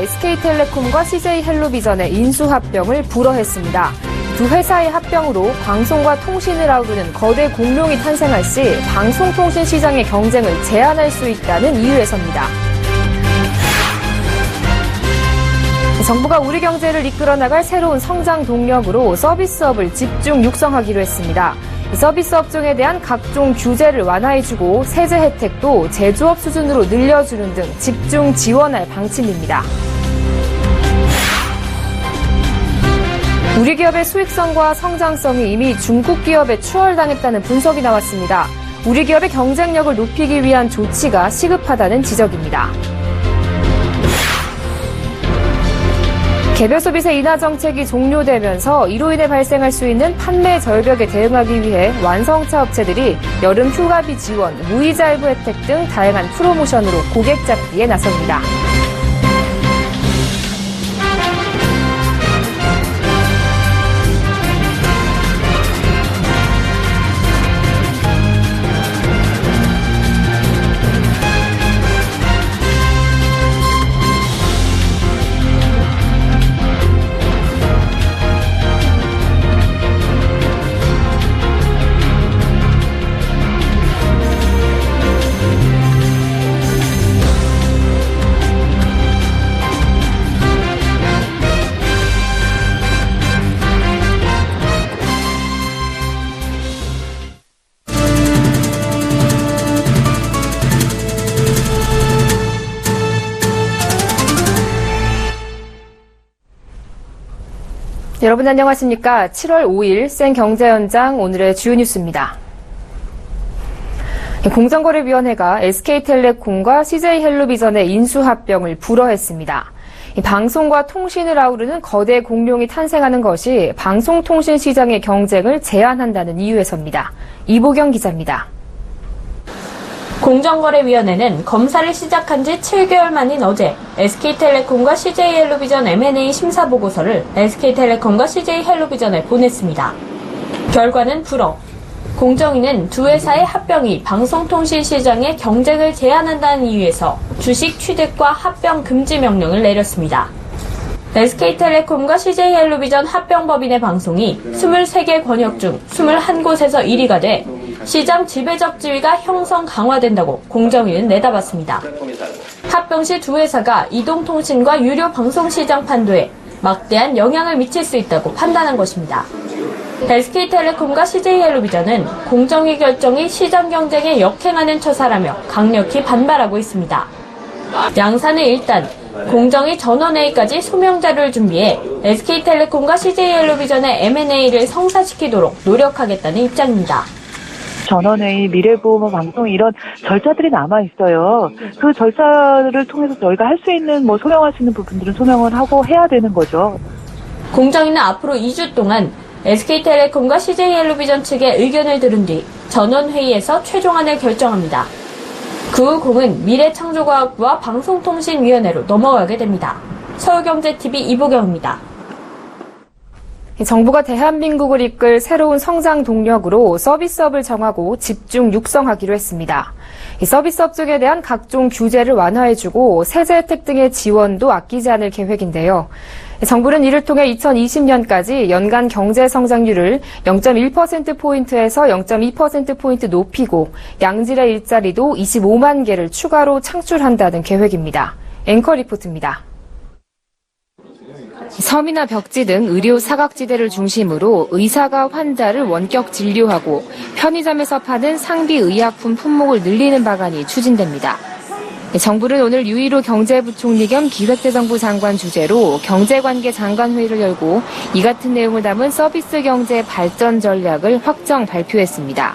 SK텔레콤과 CJ헬로비전의 인수합병을 불허했습니다. 두 회사의 합병으로 방송과 통신을 아우르는 거대 공룡이 탄생할 시 방송통신 시장의 경쟁을 제한할 수 있다는 이유에서입니다. 정부가 우리 경제를 이끌어 나갈 새로운 성장 동력으로 서비스업을 집중 육성하기로 했습니다. 서비스 업종에 대한 각종 규제를 완화해주고 세제 혜택도 제조업 수준으로 늘려주는 등 집중 지원할 방침입니다. 우리 기업의 수익성과 성장성이 이미 중국 기업에 추월당했다는 분석이 나왔습니다. 우리 기업의 경쟁력을 높이기 위한 조치가 시급하다는 지적입니다. 개별 소비세 인하 정책이 종료되면서 이로 인해 발생할 수 있는 판매 절벽에 대응하기 위해 완성차 업체들이 여름 휴가비 지원, 무이자 할부 혜택 등 다양한 프로모션으로 고객 잡기에 나섭니다. 여러분 안녕하십니까? 7월 5일 생경제연장 오늘의 주요 뉴스입니다. 공정거래위원회가 SK텔레콤과 CJ헬로비전의 인수합병을 불허했습니다. 방송과 통신을 아우르는 거대 공룡이 탄생하는 것이 방송통신 시장의 경쟁을 제한한다는 이유에서입니다. 이보경 기자입니다. 공정거래위원회는 검사를 시작한 지 7개월 만인 어제 SK텔레콤과 CJ헬로비전 M&A 심사보고서를 SK텔레콤과 CJ헬로비전에 보냈습니다. 결과는 불허. 공정위는 두 회사의 합병이 방송통신 시장의 경쟁을 제한한다는 이유에서 주식 취득과 합병 금지 명령을 내렸습니다. SK텔레콤과 CJ헬로비전 합병법인의 방송이 23개 권역 중 21곳에서 1위가 돼 시장 지배적 지위가 형성 강화된다고 공정위는 내다봤습니다. 합병 시 두 회사가 이동통신과 유료 방송 시장 판도에 막대한 영향을 미칠 수 있다고 판단한 것입니다. SK텔레콤과 CJ헬로비전은 공정위 결정이 시장 경쟁에 역행하는 처사라며 강력히 반발하고 있습니다. 양사는 일단 공정위 전원회의까지 소명자료를 준비해 SK텔레콤과 CJ헬로비전의 M&A를 성사시키도록 노력하겠다는 입장입니다. 전원회의, 미래보험 방송 이런 절차들이 남아있어요. 그 절차를 통해서 저희가 할 수 있는 소명할 수 있는 부분들은 소명을 하고 해야 되는 거죠. 공정위는 앞으로 2주 동안 SK텔레콤과 CJ헬로비전 측의 의견을 들은 뒤 전원회의에서 최종안을 결정합니다. 그 후 공은 미래창조과학부와 방송통신위원회로 넘어가게 됩니다. 서울경제TV 이보경입니다. 정부가 대한민국을 이끌 새로운 성장 동력으로 서비스업을 정하고 집중 육성하기로 했습니다. 이 서비스업 쪽에 대한 각종 규제를 완화해주고 세제 혜택 등의 지원도 아끼지 않을 계획인데요. 정부는 이를 통해 2020년까지 연간 경제 성장률을 0.1%포인트에서 0.2%포인트 높이고 양질의 일자리도 25만 개를 추가로 창출한다는 계획입니다. 앵커 리포트입니다. 섬이나 벽지 등 의료 사각지대를 중심으로 의사가 환자를 원격 진료하고 편의점에서 파는 상비 의약품 품목을 늘리는 방안이 추진됩니다. 정부는 오늘 유일호 경제부총리 겸 기획재정부 장관 주재로 경제관계 장관회의를 열고 이 같은 내용을 담은 서비스 경제 발전 전략을 확정 발표했습니다.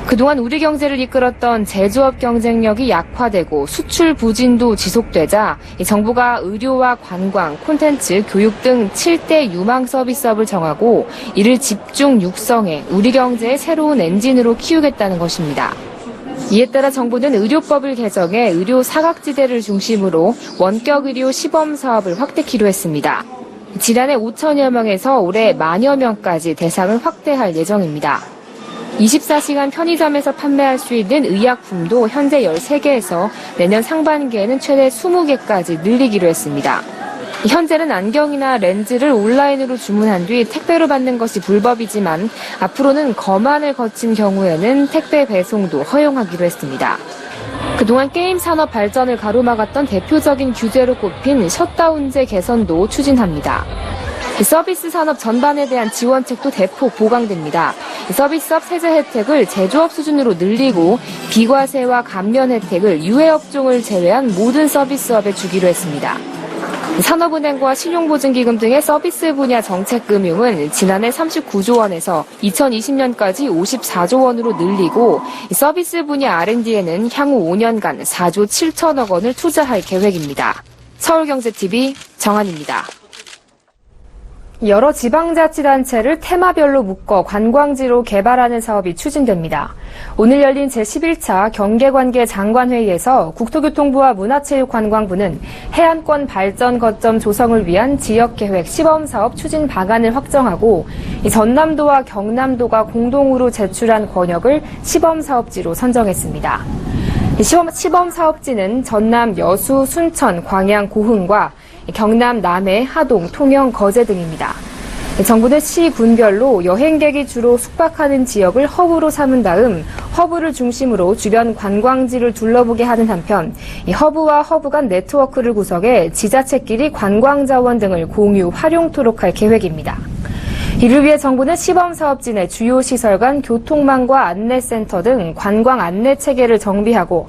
그동안 우리 경제를 이끌었던 제조업 경쟁력이 약화되고 수출 부진도 지속되자 정부가 의료와 관광, 콘텐츠, 교육 등 7대 유망 서비스업을 정하고 이를 집중 육성해 우리 경제의 새로운 엔진으로 키우겠다는 것입니다. 이에 따라 정부는 의료법을 개정해 의료 사각지대를 중심으로 원격 의료 시범 사업을 확대키로 했습니다. 지난해 5천여 명에서 올해 10,000여 명까지 대상을 확대할 예정입니다. 24시간 편의점에서 판매할 수 있는 의약품도 현재 13개에서 내년 상반기에는 최대 20개까지 늘리기로 했습니다. 현재는 안경이나 렌즈를 온라인으로 주문한 뒤 택배로 받는 것이 불법이지만 앞으로는 검안을 거친 경우에는 택배 배송도 허용하기로 했습니다. 그동안 게임 산업 발전을 가로막았던 대표적인 규제로 꼽힌 셧다운제 개선도 추진합니다. 서비스 산업 전반에 대한 지원책도 대폭 보강됩니다. 서비스업 세제 혜택을 제조업 수준으로 늘리고 비과세와 감면 혜택을 유해업종을 제외한 모든 서비스업에 주기로 했습니다. 산업은행과 신용보증기금 등의 서비스 분야 정책금융은 지난해 39조 원에서 2020년까지 54조 원으로 늘리고 서비스 분야 R&D에는 향후 5년간 4조 7천억 원을 투자할 계획입니다. 서울경제TV 정한입니다. 여러 지방자치단체를 테마별로 묶어 관광지로 개발하는 사업이 추진됩니다. 오늘 열린 제11차 경계관계 장관회의에서 국토교통부와 문화체육관광부는 해안권 발전 거점 조성을 위한 지역계획 시범사업 추진 방안을 확정하고 전남도와 경남도가 공동으로 제출한 권역을 시범사업지로 선정했습니다. 시범사업지는 전남 여수, 순천, 광양, 고흥과 경남 남해, 하동, 통영, 거제 등입니다. 정부는 시, 군별로 여행객이 주로 숙박하는 지역을 허브로 삼은 다음 허브를 중심으로 주변 관광지를 둘러보게 하는 한편 이 허브와 허브 간 네트워크를 구성해 지자체끼리 관광자원 등을 공유, 활용토록 할 계획입니다. 이를 위해 정부는 시범사업지 내 주요 시설 간 교통망과 안내센터 등 관광 안내 체계를 정비하고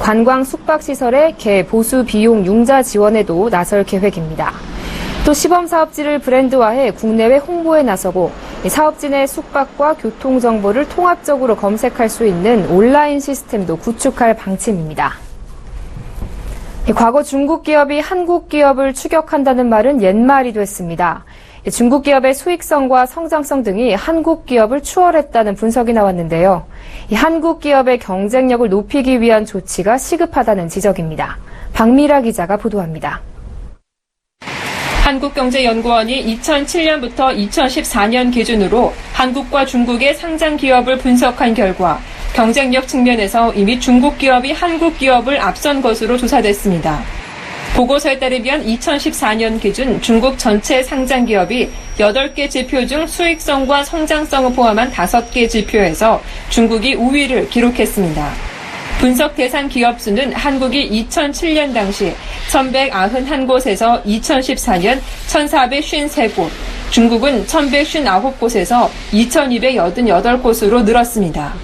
관광 숙박시설의 개, 보수 비용 융자 지원에도 나설 계획입니다. 또 시범사업지를 브랜드화해 국내외 홍보에 나서고 사업지 내 숙박과 교통정보를 통합적으로 검색할 수 있는 온라인 시스템도 구축할 방침입니다. 과거 중국 기업이 한국 기업을 추격한다는 말은 옛말이 됐습니다. 중국 기업의 수익성과 성장성 등이 한국 기업을 추월했다는 분석이 나왔는데요. 한국 기업의 경쟁력을 높이기 위한 조치가 시급하다는 지적입니다. 박미라 기자가 보도합니다. 한국경제연구원이 2007년부터 2014년 기준으로 한국과 중국의 상장 기업을 분석한 결과 경쟁력 측면에서 이미 중국 기업이 한국 기업을 앞선 것으로 조사됐습니다. 보고서에 따르면 2014년 기준 중국 전체 상장 기업이 8개 지표 중 수익성과 성장성을 포함한 5개 지표에서 중국이 우위를 기록했습니다. 분석 대상 기업 수는 한국이 2007년 당시 1191곳에서 2014년 1453곳, 중국은 1159곳에서 2288곳으로 늘었습니다.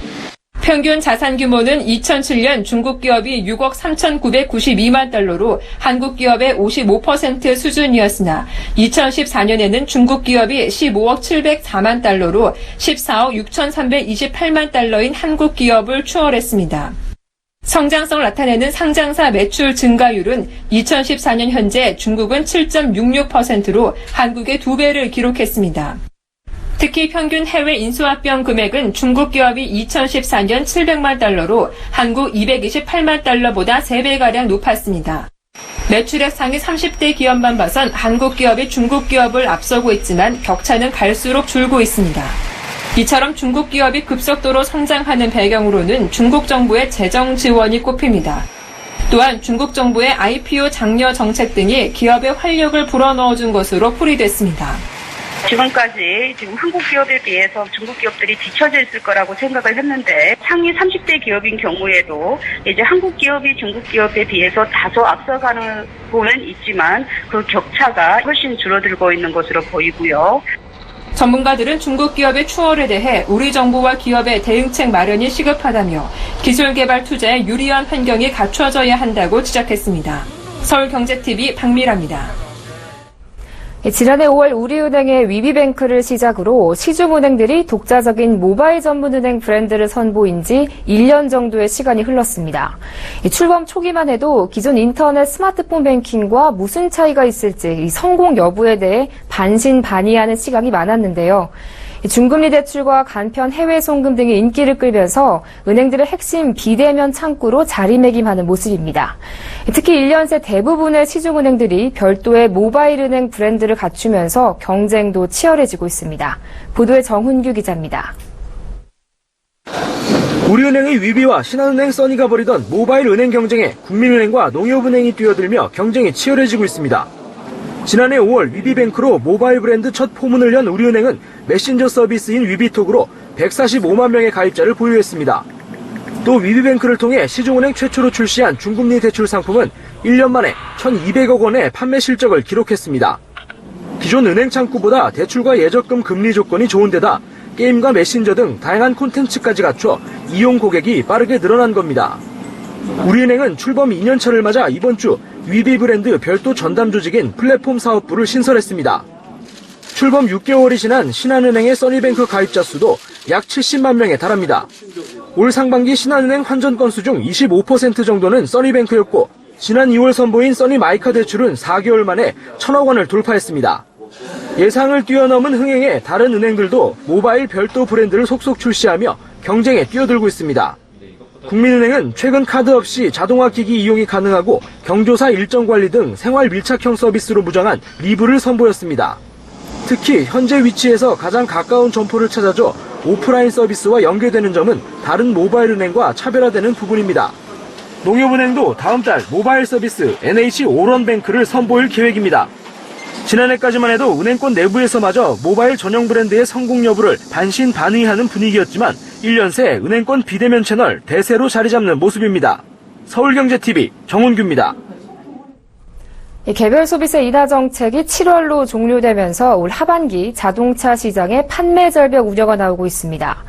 평균 자산 규모는 2007년 중국 기업이 6억 3,992만 달러로 한국 기업의 55% 수준이었으나 2014년에는 중국 기업이 15억 704만 달러로 14억 6,328만 달러인 한국 기업을 추월했습니다. 성장성을 나타내는 상장사 매출 증가율은 2014년 현재 중국은 7.66%로 한국의 2배를 기록했습니다. 특히 평균 해외 인수합병 금액은 중국 기업이 2014년 700만 달러로 한국 228만 달러보다 3배가량 높았습니다. 매출액 상위 30대 기업만 봐선 한국 기업이 중국 기업을 앞서고 있지만 격차는 갈수록 줄고 있습니다. 이처럼 중국 기업이 급속도로 성장하는 배경으로는 중국 정부의 재정 지원이 꼽힙니다. 또한 중국 정부의 IPO 장려 정책 등이 기업의 활력을 불어넣어준 것으로 풀이됐습니다. 지금까지 한국 기업에 비해서 중국 기업들이 뒤처져 있을 거라고 생각을 했는데 상위 30대 기업인 경우에도 이제 한국 기업이 중국 기업에 비해서 다소 앞서가고는 있지만 그 격차가 훨씬 줄어들고 있는 것으로 보이고요. 전문가들은 중국 기업의 추월에 대해 우리 정부와 기업의 대응책 마련이 시급하다며 기술개발 투자에 유리한 환경이 갖춰져야 한다고 지적했습니다. 서울경제TV 박미라입니다. 지난해 5월 우리은행의 위비뱅크를 시작으로 시중은행들이 독자적인 모바일 전문은행 브랜드를 선보인 지 1년 정도의 시간이 흘렀습니다. 출범 초기만 해도 기존 인터넷 스마트폰 뱅킹과 무슨 차이가 있을지 성공 여부에 대해 반신반의하는 시각이 많았는데요. 중금리 대출과 간편 해외 송금 등이 인기를 끌면서 은행들의 핵심 비대면 창구로 자리매김하는 모습입니다. 특히 1년 새 대부분의 시중은행들이 별도의 모바일 은행 브랜드를 갖추면서 경쟁도 치열해지고 있습니다. 보도에 정훈규 기자입니다. 우리은행의 위비와 신한은행, 써니가 벌이던 모바일 은행 경쟁에 국민은행과 농협은행이 뛰어들며 경쟁이 치열해지고 있습니다. 지난해 5월 위비뱅크로 모바일 브랜드 첫 포문을 연 우리은행은 메신저 서비스인 위비톡으로 145만 명의 가입자를 보유했습니다. 또 위비뱅크를 통해 시중은행 최초로 출시한 중금리 대출 상품은 1년 만에 1,200억 원의 판매 실적을 기록했습니다. 기존 은행 창구보다 대출과 예적금 금리 조건이 좋은 데다 게임과 메신저 등 다양한 콘텐츠까지 갖춰 이용 고객이 빠르게 늘어난 겁니다. 우리은행은 출범 2년차를 맞아 이번 주 위비 브랜드 별도 전담 조직인 플랫폼 사업부를 신설했습니다. 출범 6개월이 지난 신한은행의 써니뱅크 가입자 수도 약 70만 명에 달합니다. 올 상반기 신한은행 환전 건수 중 25% 정도는 써니뱅크였고 지난 2월 선보인 써니마이카 대출은 4개월 만에 1,000억 원을 돌파했습니다. 예상을 뛰어넘은 흥행에 다른 은행들도 모바일 별도 브랜드를 속속 출시하며 경쟁에 뛰어들고 있습니다. 국민은행은 최근 카드 없이 자동화 기기 이용이 가능하고 경조사 일정 관리 등 생활 밀착형 서비스로 무장한 리브를 선보였습니다. 특히 현재 위치에서 가장 가까운 점포를 찾아줘 오프라인 서비스와 연계되는 점은 다른 모바일 은행과 차별화되는 부분입니다. 농협은행도 다음 달 모바일 서비스 NH 오런뱅크를 선보일 계획입니다. 지난해까지만 해도 은행권 내부에서마저 모바일 전용 브랜드의 성공 여부를 반신반의하는 분위기였지만 1년 새 은행권 비대면 채널 대세로 자리 잡는 모습입니다. 서울경제TV 정훈규입니다. 개별 소비세 인하 정책이 7월로 종료되면서 올 하반기 자동차 시장에 판매 절벽 우려가 나오고 있습니다.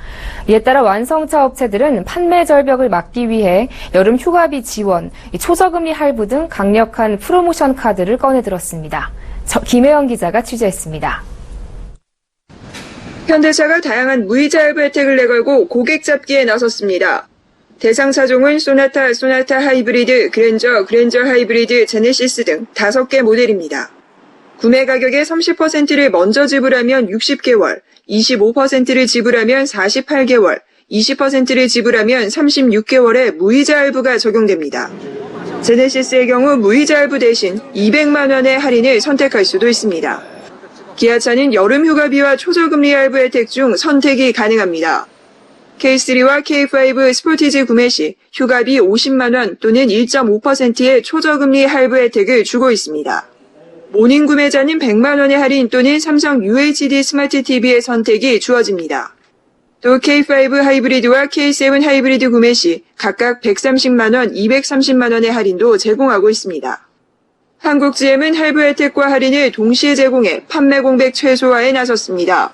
이에 따라 완성차 업체들은 판매 절벽을 막기 위해 여름 휴가비 지원, 초저금리 할부 등 강력한 프로모션 카드를 꺼내들었습니다. 김혜영 기자가 취재했습니다. 현대차가 다양한 무이자 할부 혜택을 내걸고 고객 잡기에 나섰습니다. 대상 차종은 소나타, 소나타 하이브리드, 그랜저, 그랜저 하이브리드, 제네시스 등 5개 모델입니다. 구매 가격의 30%를 먼저 지불하면 60개월, 25%를 지불하면 48개월, 20%를 지불하면 36개월의 무이자 할부가 적용됩니다. 제네시스의 경우 무이자 할부 대신 200만 원의 할인을 선택할 수도 있습니다. 기아차는 여름 휴가비와 초저금리 할부 혜택 중 선택이 가능합니다. K3와 K5 스포티지 구매 시 휴가비 50만 원 또는 1.5%의 초저금리 할부 혜택을 주고 있습니다. 모닝 구매자는 100만 원의 할인 또는 삼성 UHD 스마트 TV의 선택이 주어집니다. 또 K5 하이브리드와 K7 하이브리드 구매 시 각각 130만 원, 230만 원의 할인도 제공하고 있습니다. 한국GM은 할부 혜택과 할인을 동시에 제공해 판매 공백 최소화에 나섰습니다.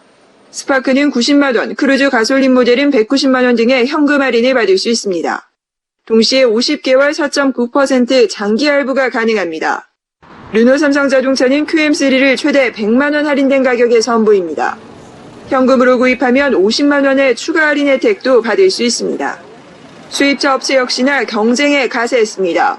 스파크는 90만 원, 크루즈 가솔린 모델은 190만 원 등의 현금 할인을 받을 수 있습니다. 동시에 50개월 4.9% 장기 할부가 가능합니다. 르노 삼성자동차는 QM3를 최대 100만 원 할인된 가격에 선보입니다. 현금으로 구입하면 50만 원의 추가 할인 혜택도 받을 수 있습니다. 수입차 업체 역시나 경쟁에 가세했습니다.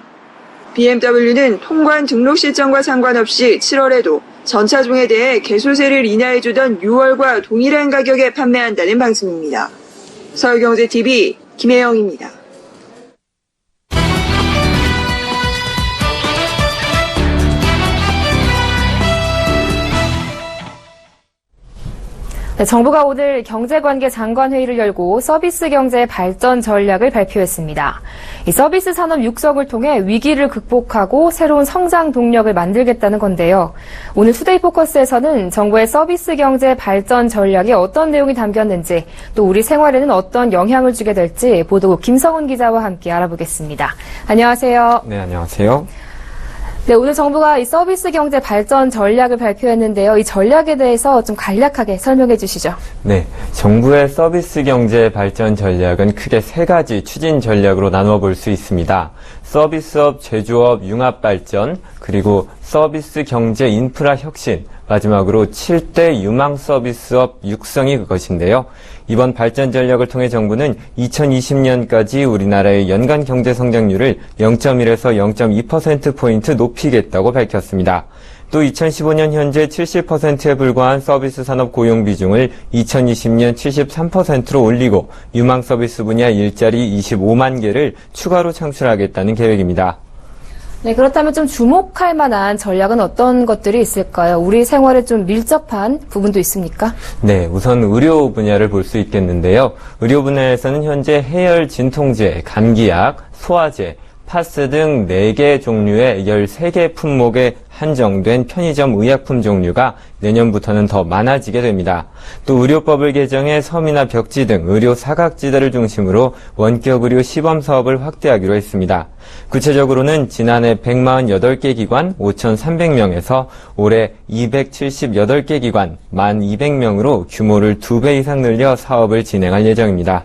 BMW는 통관 등록 시점과 상관없이 7월에도 전 차종에 대해 개소세를 인하해주던 6월과 동일한 가격에 판매한다는 방침입니다. 서울경제TV 김혜영입니다. 정부가 오늘 경제관계 장관회의를 열고 서비스 경제 발전 전략을 발표했습니다. 이 서비스 산업 육성을 통해 위기를 극복하고 새로운 성장 동력을 만들겠다는 건데요. 오늘 투데이 포커스에서는 정부의 서비스 경제 발전 전략에 어떤 내용이 담겼는지 또 우리 생활에는 어떤 영향을 주게 될지 보도국 김성훈 기자와 함께 알아보겠습니다. 안녕하세요. 네, 안녕하세요. 네, 오늘 정부가 이 서비스 경제 발전 전략을 발표했는데요. 이 전략에 대해서 좀 간략하게 설명해 주시죠. 네, 정부의 서비스 경제 발전 전략은 크게 3가지 추진 전략으로 나누어 볼 수 있습니다. 서비스업, 제조업, 융합 발전, 그리고 서비스 경제 인프라 혁신, 마지막으로 7대 유망 서비스업 육성이 그것인데요. 이번 발전 전략을 통해 정부는 2020년까지 우리나라의 연간 경제 성장률을 0.1에서 0.2%포인트 높이겠다고 밝혔습니다. 또 2015년 현재 70%에 불과한 서비스 산업 고용 비중을 2020년 73%로 올리고 유망 서비스 분야 일자리 25만 개를 추가로 창출하겠다는 계획입니다. 네, 그렇다면 좀 주목할 만한 전략은 어떤 것들이 있을까요? 우리 생활에 좀 밀접한 부분도 있습니까? 네, 우선 의료 분야를 볼 수 있겠는데요. 의료 분야에서는 현재 해열 진통제, 감기약, 소화제, 파스 등 4개 종류의 13개 품목에 한정된 편의점 의약품 종류가 내년부터는 더 많아지게 됩니다. 또 의료법을 개정해 섬이나 벽지 등 의료 사각지대를 중심으로 원격 의료 시범 사업을 확대하기로 했습니다. 구체적으로는 지난해 148개 기관 5,300명에서 올해 278개 기관 1,200명으로 규모를 2배 이상 늘려 사업을 진행할 예정입니다.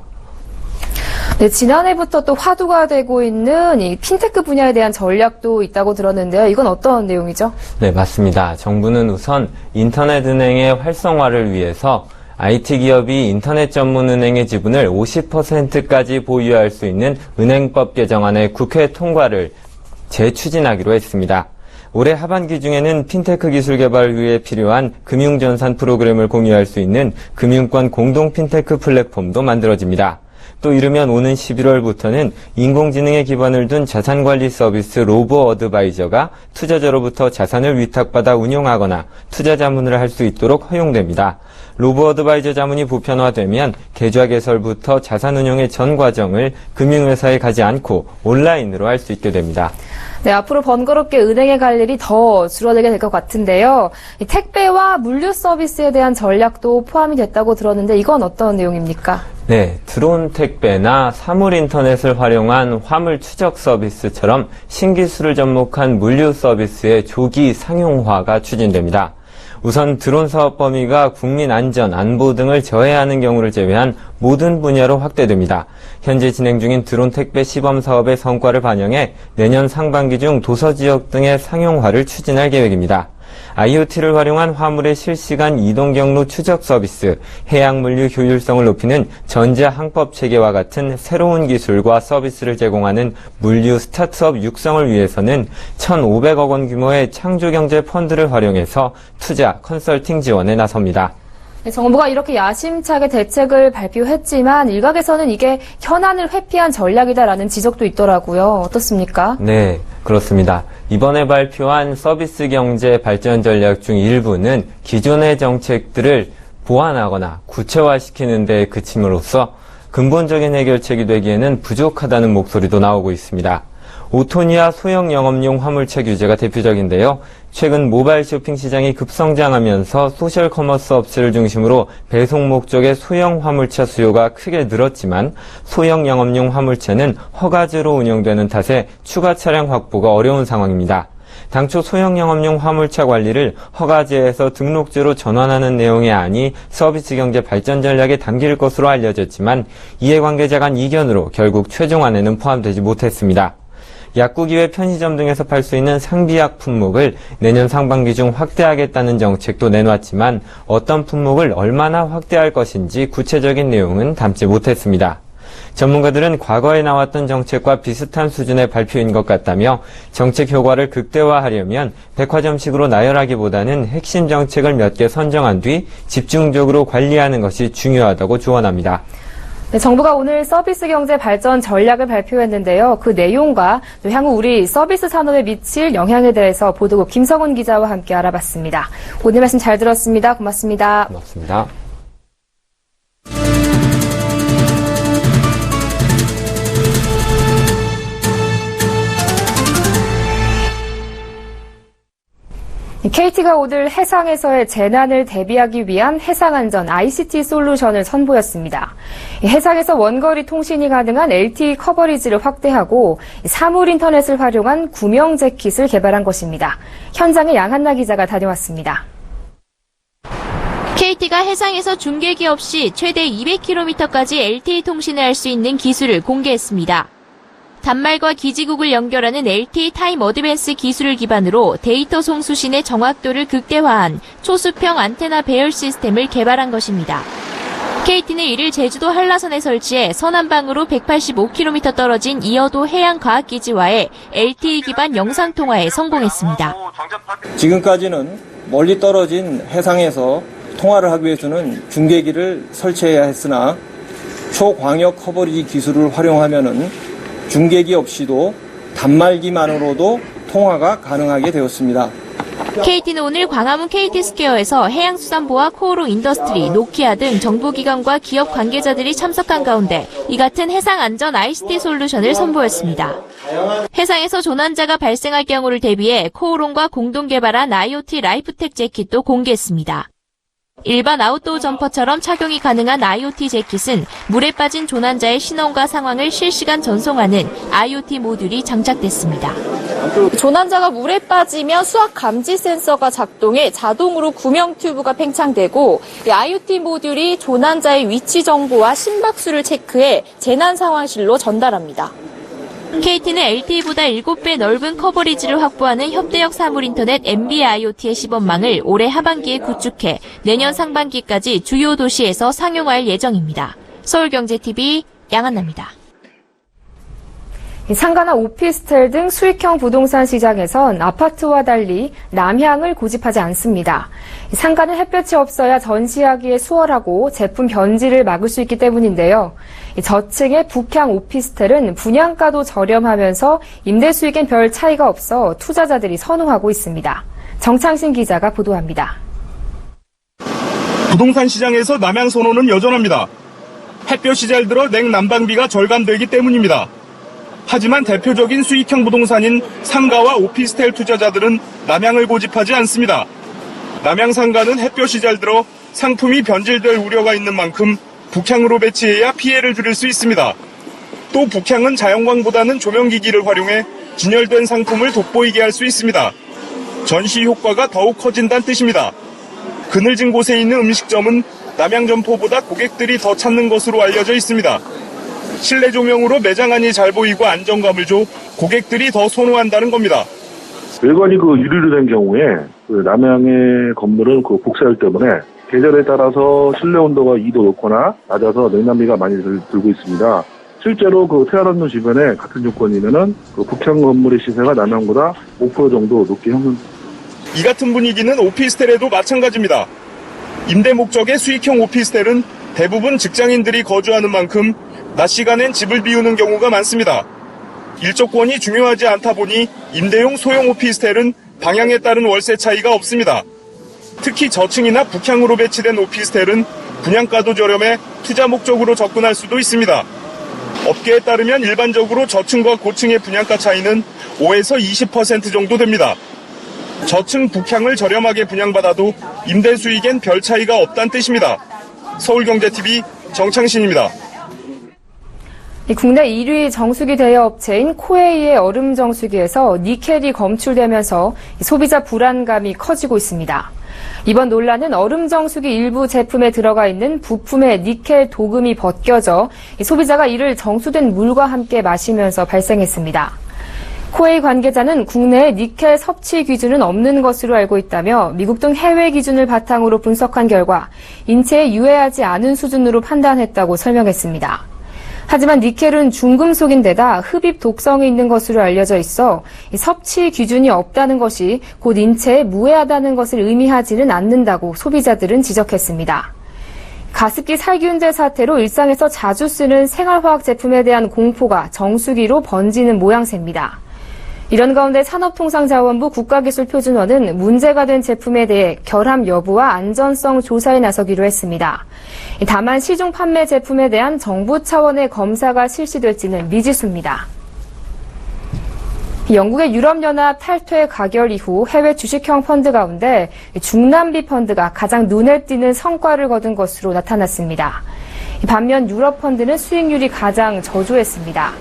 네, 지난해부터 또 화두가 되고 있는 이 핀테크 분야에 대한 전략도 있다고 들었는데요. 이건 어떤 내용이죠? 네, 맞습니다. 정부는 우선 인터넷 은행의 활성화를 위해서 IT 기업이 인터넷 전문 은행의 지분을 50%까지 보유할 수 있는 은행법 개정안의 국회 통과를 재추진하기로 했습니다. 올해 하반기 중에는 핀테크 기술 개발을 위해 필요한 금융전산 프로그램을 공유할 수 있는 금융권 공동 핀테크 플랫폼도 만들어집니다. 또 이르면 오는 11월부터는 인공지능에 기반을 둔 자산관리 서비스 로보 어드바이저가 투자자로부터 자산을 위탁받아 운용하거나 투자 자문을 할 수 있도록 허용됩니다. 로보 어드바이저 자문이 보편화되면 계좌 개설부터 자산 운용의 전 과정을 금융회사에 가지 않고 온라인으로 할 수 있게 됩니다. 네, 앞으로 번거롭게 은행에 갈 일이 더 줄어들게 될 것 같은데요. 이 택배와 물류 서비스에 대한 전략도 포함이 됐다고 들었는데 이건 어떤 내용입니까? 네, 드론 택배나 사물 인터넷을 활용한 화물 추적 서비스처럼 신기술을 접목한 물류 서비스의 조기 상용화가 추진됩니다. 우선 드론 사업 범위가 국민 안전, 안보 등을 저해하는 경우를 제외한 모든 분야로 확대됩니다. 현재 진행 중인 드론 택배 시범 사업의 성과를 반영해 내년 상반기 중 도서 지역 등의 상용화를 추진할 계획입니다. IoT를 활용한 화물의 실시간 이동 경로 추적 서비스, 해양 물류 효율성을 높이는 전자 항법 체계와 같은 새로운 기술과 서비스를 제공하는 물류 스타트업 육성을 위해서는 1,500억 원 규모의 창조경제 펀드를 활용해서 투자, 컨설팅 지원에 나섭니다. 네, 정부가 이렇게 야심차게 대책을 발표했지만 일각에서는 이게 현안을 회피한 전략이다라는 지적도 있더라고요. 어떻습니까? 네, 그렇습니다. 이번에 발표한 서비스 경제 발전 전략 중 일부는 기존의 정책들을 보완하거나 구체화시키는 데 그침으로써 근본적인 해결책이 되기에는 부족하다는 목소리도 나오고 있습니다. 5톤 이하 소형 영업용 화물차 규제가 대표적인데요. 최근 모바일 쇼핑 시장이 급성장하면서 소셜 커머스 업체를 중심으로 배송 목적의 소형 화물차 수요가 크게 늘었지만 소형 영업용 화물차는 허가제로 운영되는 탓에 추가 차량 확보가 어려운 상황입니다. 당초 소형 영업용 화물차 관리를 허가제에서 등록제로 전환하는 내용의 안이 서비스 경제 발전 전략에 담길 것으로 알려졌지만 이해관계자 간 이견으로 결국 최종안에는 포함되지 못했습니다. 약국이외 편의점 등에서 팔 수 있는 상비약 품목을 내년 상반기 중 확대하겠다는 정책도 내놨지만 어떤 품목을 얼마나 확대할 것인지 구체적인 내용은 담지 못했습니다. 전문가들은 과거에 나왔던 정책과 비슷한 수준의 발표인 것 같다며 정책 효과를 극대화하려면 백화점식으로 나열하기보다는 핵심 정책을 몇 개 선정한 뒤 집중적으로 관리하는 것이 중요하다고 조언합니다. 네, 정부가 오늘 서비스 경제 발전 전략을 발표했는데요. 그 내용과 또 향후 우리 서비스 산업에 미칠 영향에 대해서 보도국 김성훈 기자와 함께 알아봤습니다. 오늘 말씀 잘 들었습니다. 고맙습니다. 고맙습니다. KT가 오늘 해상에서의 재난을 대비하기 위한 해상안전 ICT 솔루션을 선보였습니다. 해상에서 원거리 통신이 가능한 LTE 커버리지를 확대하고 사물 인터넷을 활용한 구명 재킷을 개발한 것입니다. 현장에 양한나 기자가 다녀왔습니다. KT가 해상에서 중계기 없이 최대 200km까지 LTE 통신을 할 수 있는 기술을 공개했습니다. 단말과 기지국을 연결하는 LTE 타임 어드밴스 기술을 기반으로 데이터 송수신의 정확도를 극대화한 초수평 안테나 배열 시스템을 개발한 것입니다. KT는 이를 제주도 한라산에 설치해 서남방으로 185km 떨어진 이어도 해양과학기지와의 LTE 기반 영상통화에 성공했습니다. 지금까지는 멀리 떨어진 해상에서 통화를 하기 위해서는 중계기를 설치해야 했으나 초광역 커버리지 기술을 활용하면은 중계기 없이도 단말기만으로도 통화가 가능하게 되었습니다. KT는 오늘 광화문 KT스퀘어에서 해양수산부와 코오롱 인더스트리, 노키아 등 정부기관과 기업 관계자들이 참석한 가운데 이 같은 해상안전 ICT 솔루션을 선보였습니다. 해상에서 조난자가 발생할 경우를 대비해 코오롱과 공동 개발한 IoT 라이프텍 재킷도 공개했습니다. 일반 아웃도어 점퍼처럼 착용이 가능한 IoT 재킷은 물에 빠진 조난자의 신원과 상황을 실시간 전송하는 IoT 모듈이 장착됐습니다. 조난자가 물에 빠지면 수학 감지 센서가 작동해 자동으로 구명 튜브가 팽창되고 이 IoT 모듈이 조난자의 위치 정보와 심박수를 체크해 재난 상황실로 전달합니다. KT는 LTE보다 7배 넓은 커버리지를 확보하는 협대역 사물인터넷 MB-IoT의 시범망을 올해 하반기에 구축해 내년 상반기까지 주요 도시에서 상용화할 예정입니다. 서울경제TV 양한나입니다. 상가나 오피스텔 등 수익형 부동산 시장에선 아파트와 달리 남향을 고집하지 않습니다. 상가는 햇볕이 없어야 전시하기에 수월하고 제품 변질을 막을 수 있기 때문인데요. 저층의 북향 오피스텔은 분양가도 저렴하면서 임대 수익엔 별 차이가 없어 투자자들이 선호하고 있습니다. 정창신 기자가 보도합니다. 부동산 시장에서 남향 선호는 여전합니다. 햇볕이 잘 들어 냉난방비가 절감되기 때문입니다. 하지만 대표적인 수익형 부동산인 상가와 오피스텔 투자자들은 남향을 고집하지 않습니다. 남향 상가는 햇볕이 잘 들어 상품이 변질될 우려가 있는 만큼 북향으로 배치해야 피해를 줄일 수 있습니다. 또 북향은 자연광보다는 조명기기를 활용해 진열된 상품을 돋보이게 할 수 있습니다. 전시 효과가 더욱 커진다는 뜻입니다. 그늘진 곳에 있는 음식점은 남향 점포보다 고객들이 더 찾는 것으로 알려져 있습니다. 실내 조명으로 매장 안이 잘 보이고 안정감을 줘 고객들이 더 선호한다는 겁니다. 외관이 유리로 된 경우에 남향의 건물은 복사열 때문에 계절에 따라서 실내 온도가 2도 높거나 낮아서 냉난비가 많이 들고 있습니다. 실제로 태안원로 주변에 같은 조건이면은 북향 건물의 시세가 남향보다 5% 정도 높게 형성. 이 같은 분위기는 오피스텔에도 마찬가지입니다. 임대 목적의 수익형 오피스텔은 대부분 직장인들이 거주하는 만큼 낮 시간엔 집을 비우는 경우가 많습니다. 일조권이 중요하지 않다 보니 임대용 소형 오피스텔은 방향에 따른 월세 차이가 없습니다. 특히 저층이나 북향으로 배치된 오피스텔은 분양가도 저렴해 투자 목적으로 접근할 수도 있습니다. 업계에 따르면 일반적으로 저층과 고층의 분양가 차이는 5에서 20% 정도 됩니다. 저층 북향을 저렴하게 분양받아도 임대 수익엔 별 차이가 없다는 뜻입니다. 서울경제TV 정창신입니다. 국내 1위 정수기 대여업체인 코웨이의 얼음 정수기에서 니켈이 검출되면서 소비자 불안감이 커지고 있습니다. 이번 논란은 얼음 정수기 일부 제품에 들어가 있는 부품의 니켈 도금이 벗겨져 소비자가 이를 정수된 물과 함께 마시면서 발생했습니다. 코웨이 관계자는 국내에 니켈 섭취 기준은 없는 것으로 알고 있다며 미국 등 해외 기준을 바탕으로 분석한 결과 인체에 유해하지 않은 수준으로 판단했다고 설명했습니다. 하지만 니켈은 중금속인데다 흡입 독성이 있는 것으로 알려져 있어 섭취 기준이 없다는 것이 곧 인체에 무해하다는 것을 의미하지는 않는다고 소비자들은 지적했습니다. 가습기 살균제 사태로 일상에서 자주 쓰는 생활화학 제품에 대한 공포가 정수기로 번지는 모양새입니다. 이런 가운데 산업통상자원부 국가기술표준원은 문제가 된 제품에 대해 결함 여부와 안전성 조사에 나서기로 했습니다. 다만 시중 판매 제품에 대한 정부 차원의 검사가 실시될지는 미지수입니다. 영국의 유럽연합 탈퇴 가결 이후 해외 주식형 펀드 가운데 중남미 펀드가 가장 눈에 띄는 성과를 거둔 것으로 나타났습니다. 반면 유럽 펀드는 수익률이 가장 저조했습니다.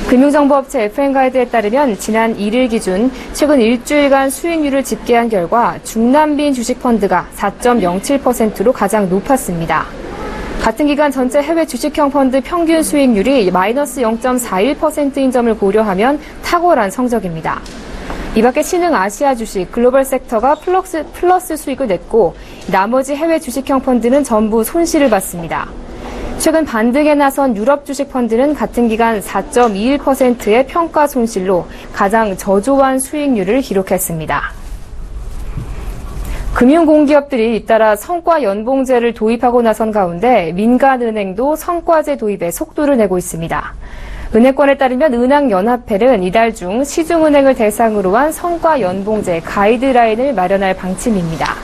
금융정보업체 FN가이드에 따르면 지난 1일 기준 최근 일주일간 수익률을 집계한 결과 중남미 주식펀드가 4.07%로 가장 높았습니다. 같은 기간 전체 해외 주식형 펀드 평균 수익률이 마이너스 0.41%인 점을 고려하면 탁월한 성적입니다. 이 밖에 신흥 아시아 주식, 글로벌 섹터가 플러스 수익을 냈고 나머지 해외 주식형 펀드는 전부 손실을 봤습니다. 최근 반등에 나선 유럽 주식 펀드는 같은 기간 4.21%의 평가 손실로 가장 저조한 수익률을 기록했습니다. 금융공기업들이 잇따라 성과 연봉제를 도입하고 나선 가운데 민간은행도 성과제 도입에 속도를 내고 있습니다. 은행권에 따르면 은행연합회는 이달 중 시중은행을 대상으로 한 성과연봉제 가이드라인을 마련할 방침입니다.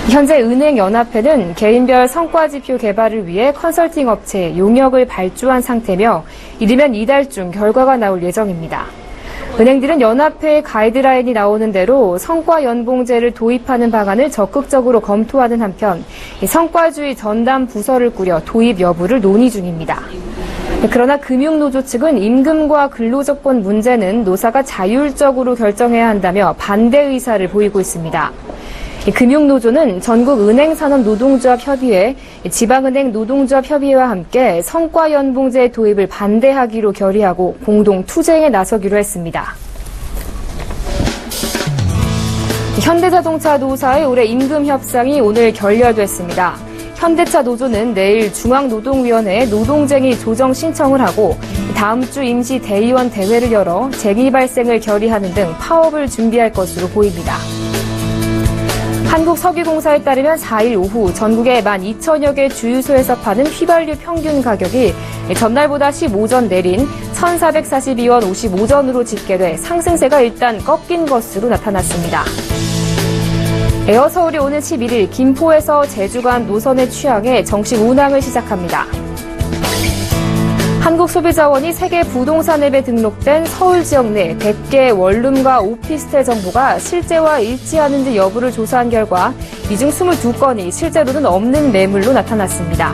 현재 은행연합회는 개인별 성과지표 개발을 위해 컨설팅 업체 용역을 발주한 상태며 이르면 이달 중 결과가 나올 예정입니다. 은행들은 연합회의 가이드라인이 나오는 대로 성과연봉제를 도입하는 방안을 적극적으로 검토하는 한편 성과주의 전담 부서를 꾸려 도입 여부를 논의 중입니다. 그러나 금융노조 측은 임금과 근로조건 문제는 노사가 자율적으로 결정해야 한다며 반대 의사를 보이고 있습니다. 금융노조는 전국은행산업노동조합협의회, 지방은행 노동조합협의회와 함께 성과연봉제 도입을 반대하기로 결의하고 공동 투쟁에 나서기로 했습니다. 현대자동차 노사의 올해 임금 협상이 오늘 결렬됐습니다. 현대차 노조는 내일 중앙노동위원회에 노동쟁의 조정 신청을 하고 다음 주 임시 대의원 대회를 열어 쟁의 발생을 결의하는 등 파업을 준비할 것으로 보입니다. 한국석유공사에 따르면 4일 오후 전국의 12,000여 개 주유소에서 파는 휘발유 평균 가격이 전날보다 15전 내린 1,442원 55전으로 집계돼 상승세가 일단 꺾인 것으로 나타났습니다. 에어서울이 오는 11일 김포에서 제주 간 노선을 취항해 정식 운항을 시작합니다. 한국소비자원이 세계 부동산 앱에 등록된 서울 지역 내 100개 원룸과 오피스텔 정보가 실제와 일치하는지 여부를 조사한 결과 이 중 22건이 실제로는 없는 매물로 나타났습니다.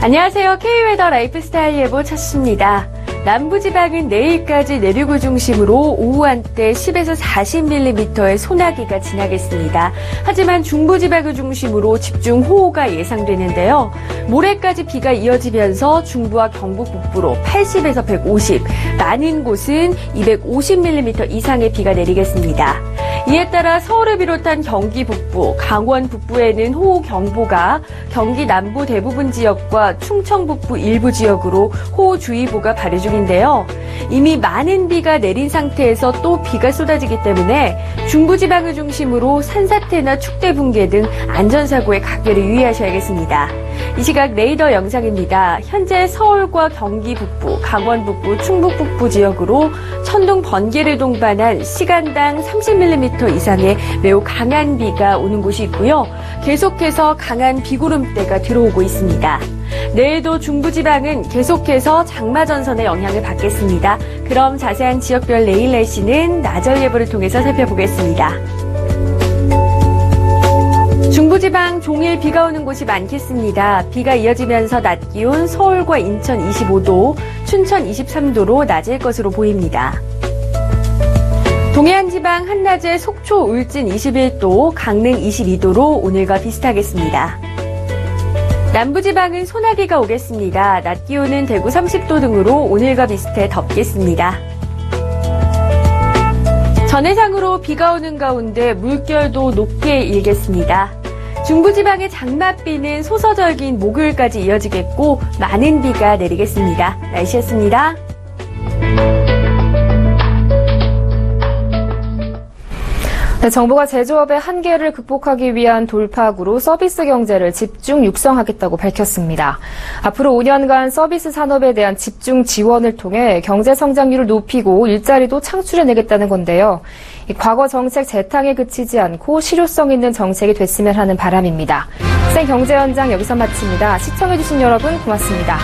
안녕하세요. K웨더 라이프스타일 예보 차수입니다. 남부지방은 내일까지 내륙을 중심으로 오후 한때 10에서 40mm의 소나기가 지나겠습니다. 하지만 중부지방을 중심으로 집중호우가 예상되는데요. 모레까지 비가 이어지면서 중부와 경북 북부로 80에서 150, 많은 곳은 250mm 이상의 비가 내리겠습니다. 이에 따라 서울을 비롯한 경기 북부, 강원 북부에는 호우경보가, 경기 남부 대부분 지역과 충청 북부 일부 지역으로 호우주의보가 발효 중인데요. 이미 많은 비가 내린 상태에서 또 비가 쏟아지기 때문에 중부지방을 중심으로 산사태나 축대 붕괴 등 안전사고에 각별히 유의하셔야겠습니다. 이 시각 레이더 영상입니다. 현재 서울과 경기 북부, 강원 북부, 충북 북부 지역으로 천둥 번개를 동반한 시간당 30mm 이상의 매우 강한 비가 오는 곳이 있고요. 계속해서 강한 비구름대가 들어오고 있습니다. 내일도 중부지방은 계속해서 장마전선의 영향을 받겠습니다. 그럼 자세한 지역별 내일 날씨는 나절 예보를 통해서 살펴보겠습니다. 중부지방 종일 비가 오는 곳이 많겠습니다. 비가 이어지면서 낮 기온 서울과 인천 25도, 춘천 23도로 낮을 것으로 보입니다. 동해안 지방 한낮에 속초, 울진 21도, 강릉 22도로 오늘과 비슷하겠습니다. 남부지방은 소나기가 오겠습니다. 낮 기온은 대구 30도 등으로 오늘과 비슷해 덥겠습니다. 전해상으로 비가 오는 가운데 물결도 높게 일겠습니다. 중부지방의 장맛비는 소서절기인 목요일까지 이어지겠고 많은 비가 내리겠습니다. 날씨였습니다. 네, 정부가 제조업의 한계를 극복하기 위한 돌파구로 서비스 경제를 집중 육성하겠다고 밝혔습니다. 앞으로 5년간 서비스 산업에 대한 집중 지원을 통해 경제 성장률을 높이고 일자리도 창출해내겠다는 건데요. 과거 정책 재탕에 그치지 않고 실효성 있는 정책이 됐으면 하는 바람입니다. 생경제 현장 여기서 마칩니다. 시청해주신 여러분 고맙습니다.